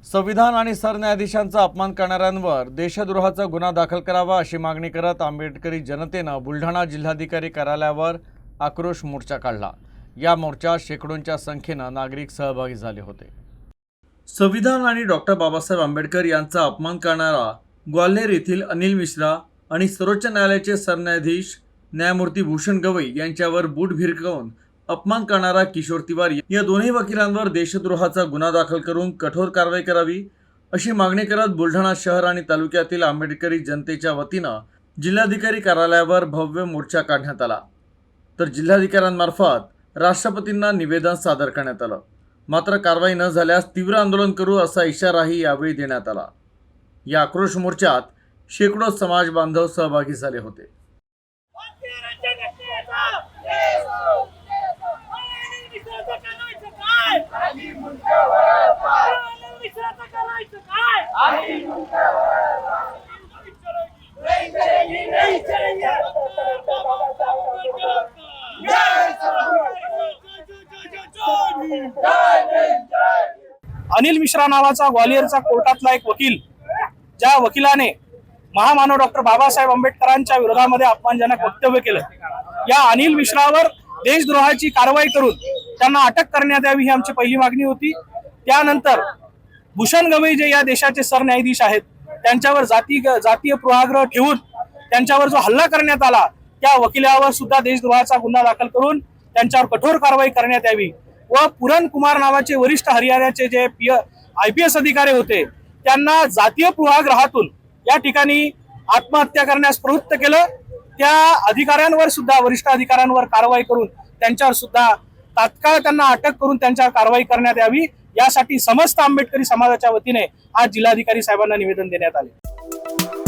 संविधान आणि सरन्यायाधीशांचा अपमान करणाऱ्यांवर देशद्रोहाचा गुन्हा दाखल करावा अशी मागणी करत आंबेडकरी जनतेनं बुलढाणा जिल्हाधिकारी कार्यालयावर आक्रोश मोर्चा काढला। या मोर्चात शेकडोंच्या संख्येनं नागरिक सहभागी झाले होते। संविधान आणि डॉक्टर बाबासाहेब आंबेडकर यांचा अपमान करणारा ग्वाल्हेर येथील अनिल मिश्रा आणि सर्वोच्च न्यायालयाचे सरन्यायाधीश न्यायमूर्ती भूषण गवई यांच्यावर बूट भिरकावून अपमान करणारा किशोर तिवारी या दोन्ही वकिलांवर देशद्रोहाचा गुन्हा दाखल करून कठोर कारवाई करावी अशी मागणी करत बुलढाणा शहर आणि तालुक्यातील आंबेडकरी जनतेच्या वतीनं जिल्हाधिकारी कार्यालयावर भव्य मोर्चा काढण्यात आला। तर जिल्हाधिकाऱ्यांमार्फत राष्ट्रपतींना निवेदन सादर करण्यात आलं। मात्र कारवाई न झाल्यास तीव्र आंदोलन करू असा इशाराही यावेळी देण्यात आला। या आक्रोश मोर्चात शेकडो समाज बांधव सहभागी झाले होते। अनिल मिश्रा नावाचा ग्वालियरचा कोर्टातला एक वकील, ज्या वकिलाने महामानव डॉक्टर बाबासाहेब आंबेडकरांच्या विरोधामध्ये अपमानजनक वक्तव्य केलं, या अनिल मिश्रावर देशद्रोहाची कारवाई करून त्यांना अटक करण्यात यावी ही आमची पहिली मागणी होती। त्यानंतर भूषण गवई जे या देशाचे सरन्यायाधीश आहेत, त्यांच्यावर जातीय पूर्वाग्रह ठेवून त्यांच्यावर जो हल्ला करण्यात आला, त्या वकिलावर सुद्धा देशद्रोहाचा गुन्हा दाखल करून त्यांच्यावर कठोर कारवाई करण्यात यावी व पूरन कुमार नावाचे वरिष्ठ हरियाणाचे जे IPS अधिकारी होते, त्यांना जातीय पूर्वाग्रहातून या ठिकाणी आत्महत्या करण्यास प्रवृत्त केलं। त्या अधिकाऱ्यांवर सुद्धा, वरिष्ठ अधिकाऱ्यांवर कारवाई करून त्यांच्यावर सुद्धा तात्काळ त्यांना अटक करून त्यांच्यावर कारवाई करण्यात यावी, यासाठी समस्त आंबेडकरी समाजाच्या वतीने आज जिल्हाधिकारी साहेबांना निवेदन देण्यात आले।